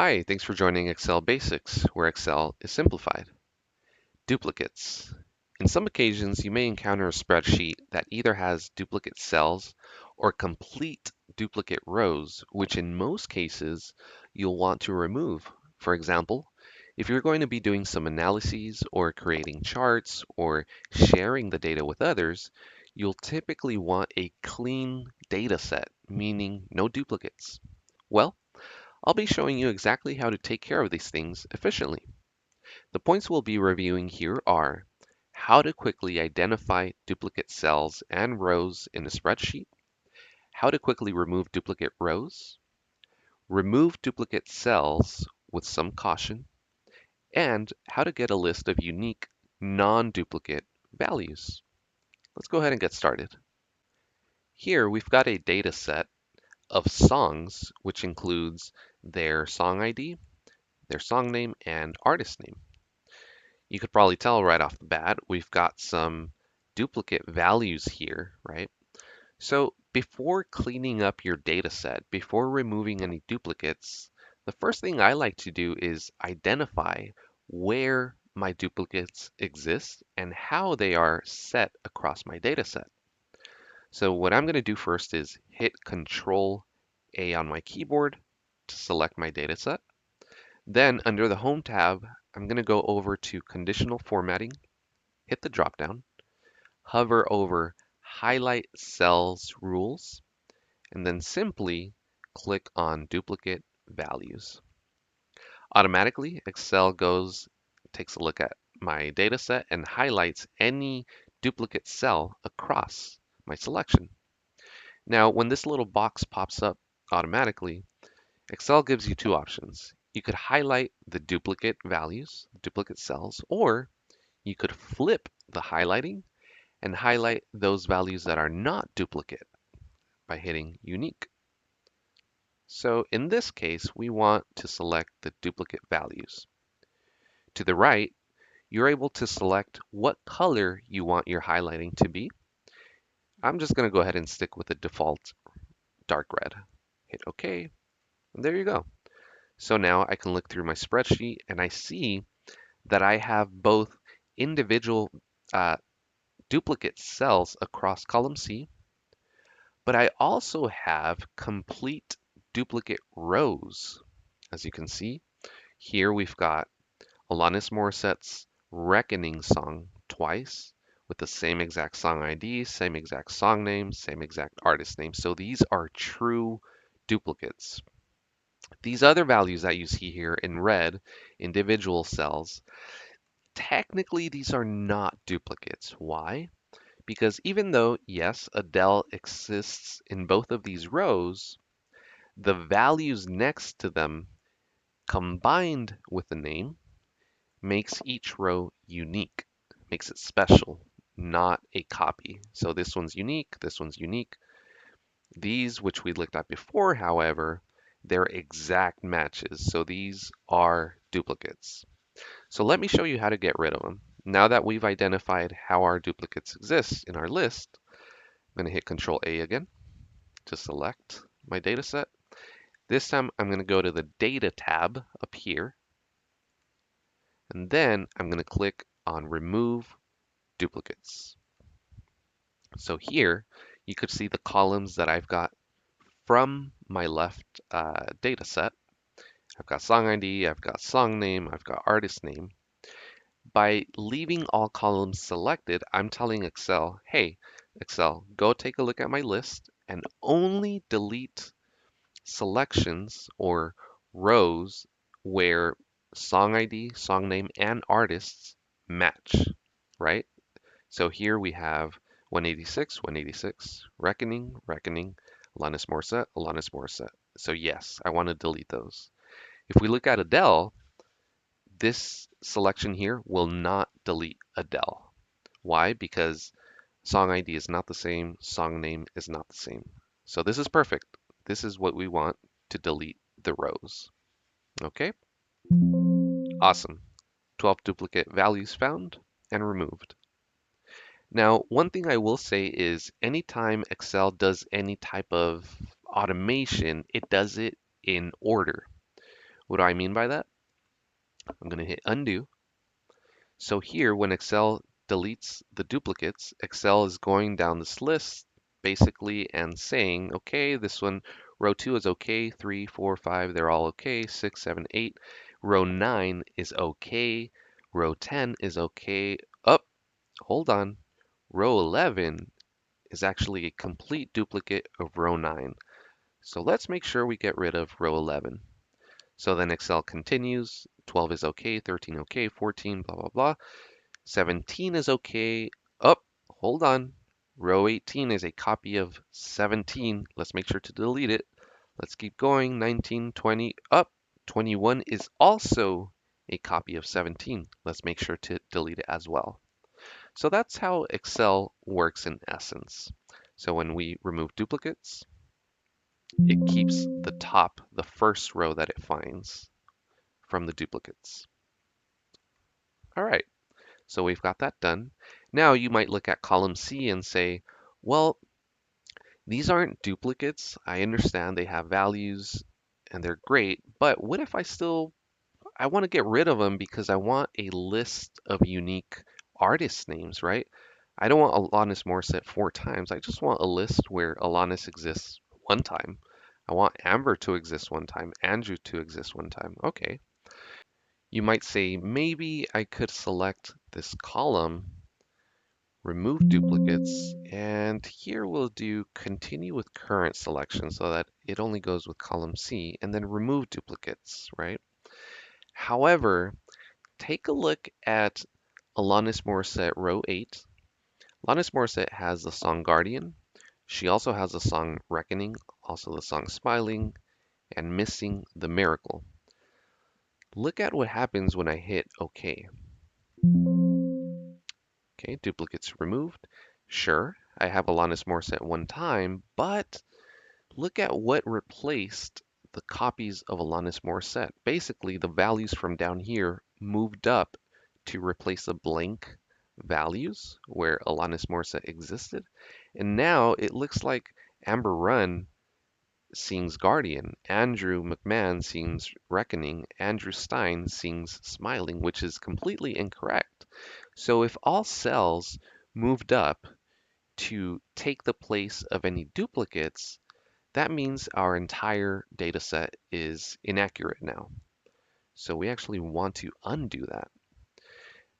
Hi, thanks for joining Excel Basics, where Excel is simplified. Duplicates. In some occasions, you may encounter a spreadsheet that either has duplicate cells or complete duplicate rows, which in most cases you'll want to remove. For example, if you're going to be doing some analyses or creating charts or sharing the data with others, you'll typically want a clean data set, meaning no duplicates. Well, I'll be showing you exactly how to take care of these things efficiently. The points we'll be reviewing here are how to quickly identify duplicate cells and rows in a spreadsheet, how to quickly remove duplicate rows, remove duplicate cells with some caution, and how to get a list of unique non-duplicate values. Let's go ahead and get started. Here we've got a data set of songs, which includes their song ID, their song name, and artist name. You could probably tell right off the bat, we've got some duplicate values here, right? So before cleaning up your data set, before removing any duplicates, the first thing I like to do is identify where my duplicates exist and how they are set across my data set. So what I'm going to do first is hit Control A on my keyboard to select my data set. Then under the Home tab, I'm going to go over to Conditional Formatting, hit the drop-down, hover over Highlight Cells Rules, and then simply click on Duplicate Values. Automatically, Excel takes a look at my data set and highlights any duplicate cell across my selection. Now, when this little box pops up automatically, Excel gives you two options. You could highlight the duplicate values, duplicate cells, or you could flip the highlighting and highlight those values that are not duplicate by hitting Unique. So in this case, we want to select the duplicate values. To the right, you're able to select what color you want your highlighting to be. I'm just going to go ahead and stick with the default dark red. Hit OK, and there you go. So now I can look through my spreadsheet and I see that I have both individual duplicate cells across column C, but I also have complete duplicate rows. As you can see, here we've got Alanis Morissette's Reckoning song twice with the same exact song ID, same exact song name, same exact artist name. So these are true duplicates. These other values that you see here in red, individual cells, technically these are not duplicates. Why? Because even though, yes, Adele exists in both of these rows, the values next to them combined with the name makes each row unique, makes it special, not a copy. So this one's unique, this one's unique. These, which we looked at before, however, they're exact matches. So these are duplicates. So let me show you how to get rid of them. Now that we've identified how our duplicates exist in our list, I'm going to hit Control A again to select my data set. This time I'm going to go to the Data tab up here, and then I'm going to click on Remove Duplicates. So here you could see the columns that I've got from my left data set. I've got song ID, I've got song name, I've got artist name. By leaving all columns selected, I'm telling Excel, hey, Excel, go take a look at my list and only delete selections or rows where song ID, song name, and artists match, right? So here we have 186, 186, Reckoning, Reckoning, Alanis Morissette, Alanis Morissette. So yes, I want to delete those. If we look at Adele, this selection here will not delete Adele. Why? Because song ID is not the same, song name is not the same. So this is perfect. This is what we want to delete the rows. Okay, awesome. 12 duplicate values found and removed. Now, one thing I will say is anytime Excel does any type of automation, it does it in order. What do I mean by that? I'm going to hit undo. So here, when Excel deletes the duplicates, Excel is going down this list basically and saying, okay, this one, row 2 is okay, 3, 4, 5, they're all okay, 6, 7, 8. Row 9 is okay, row 10 is okay. Up, hold on. Row 11 is actually a complete duplicate of row 9. So let's make sure we get rid of row 11. So then Excel continues, 12 is okay, 13 okay, 14, blah, blah, blah. 17 is okay. Up, hold on. Row 18 is a copy of 17. Let's make sure to delete it. Let's keep going. 19, 20, up. 21 is also a copy of 17. Let's make sure to delete it as well. So that's how Excel works in essence. So when we remove duplicates, it keeps the top, the first row that it finds from the duplicates. All right. So we've got that done. Now you might look at column C and say, well, these aren't duplicates. I understand they have values and they're great, but what if I want to get rid of them because I want a list of unique artist names, right? I don't want Alanis Morissette 4 times. I just want a list where Alanis exists 1 time. I want Amber to exist 1 time, Andrew to exist 1 time. Okay. You might say, maybe I could select this column, remove duplicates, and here we'll do continue with current selection so that it only goes with column C, and then remove duplicates, right? However, take a look at Alanis Morissette row 8. Alanis Morissette has the song Guardian. She also has the song Reckoning, also the song Smiling, and Missing the Miracle. Look at what happens when I hit OK. Okay, duplicates removed. Sure, I have Alanis Morissette 1 time, but look at what replaced the copies of Alanis Morissette. Basically, the values from down here moved up to replace the blank values where Alanis Morissette existed. And now it looks like Amber Run sings Guardian, Andrew McMahon sings Reckoning, Andrew Stein sings Smiling, which is completely incorrect. So if all cells moved up to take the place of any duplicates, that means our entire data set is inaccurate now. So we actually want to undo that.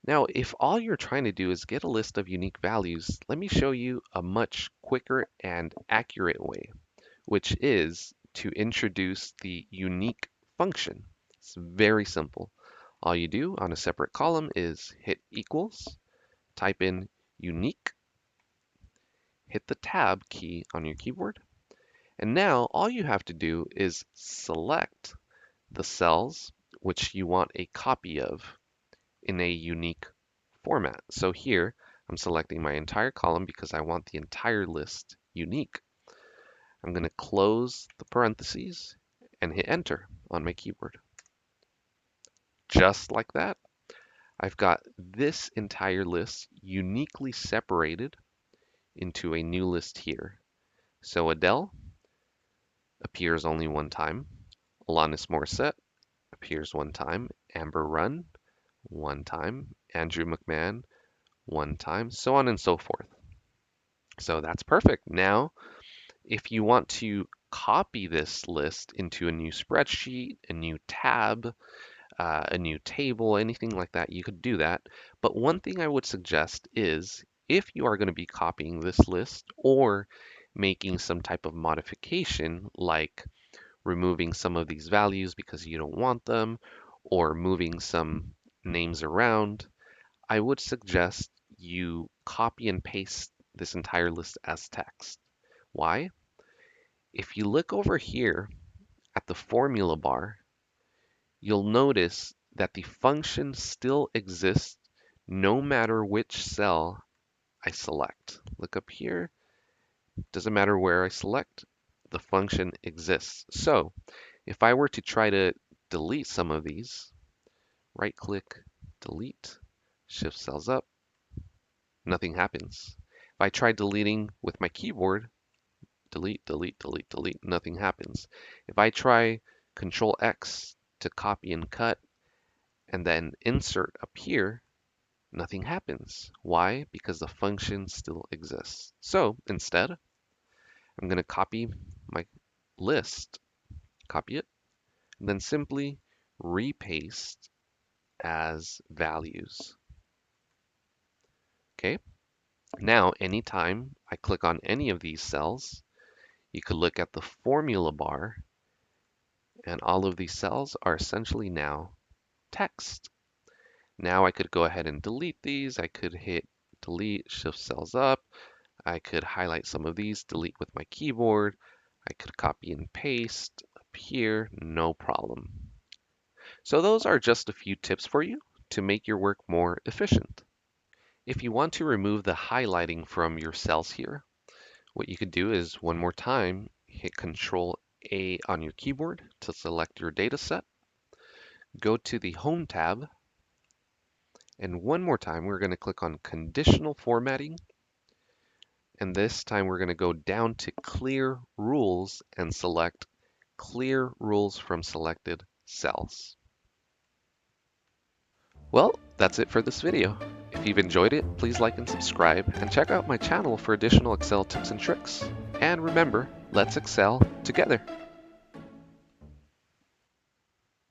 Now, if all you're trying to do is get a list of unique values, let me show you a much quicker and accurate way, which is to introduce the unique function. It's very simple. All you do on a separate column is hit equals, type in unique, hit the tab key on your keyboard, and now all you have to do is select the cells which you want a copy of in a unique format. So here, I'm selecting my entire column because I want the entire list unique. I'm going to close the parentheses and hit enter on my keyboard. Just like that, I've got this entire list uniquely separated into a new list here. So Adele appears only 1 time, Alanis Morissette appears 1 time, Amber Run 1 time, Andrew McMahon 1 time, so on and so forth. So that's perfect. Now, if you want to copy this list into a new spreadsheet, a new tab, a new table, anything like that, you could do that. But one thing I would suggest is if you are going to be copying this list or making some type of modification, like removing some of these values because you don't want them, or moving some names around, I would suggest you copy and paste this entire list as text. Why? If you look over here at the formula bar, you'll notice that the function still exists no matter which cell I select. Look up here, doesn't matter where I select, the function exists. So if I were to try to delete some of these, right click, delete, shift cells up, nothing happens. If I try deleting with my keyboard, delete, delete, delete, delete, nothing happens. If I try Control X to copy and cut and then insert up here, nothing happens. Why? Because the function still exists. So instead, I'm going to copy my list, copy it, and then simply repaste as values. Okay, now anytime I click on any of these cells, you could look at the formula bar, and all of these cells are essentially now text. Now I could go ahead and delete these. I could hit delete, shift cells up. I could highlight some of these, delete with my keyboard. I could copy and paste up here, no problem. So those are just a few tips for you to make your work more efficient. If you want to remove the highlighting from your cells here, what you could do is one more time, hit Control A on your keyboard to select your data set. Go to the Home tab, and one more time we're going to click on Conditional Formatting, and this time we're going to go down to Clear Rules and select Clear Rules from Selected Cells. Well, that's it for this video. If you've enjoyed it, please like and subscribe, and check out my channel for additional Excel tips and tricks. And remember, let's excel together.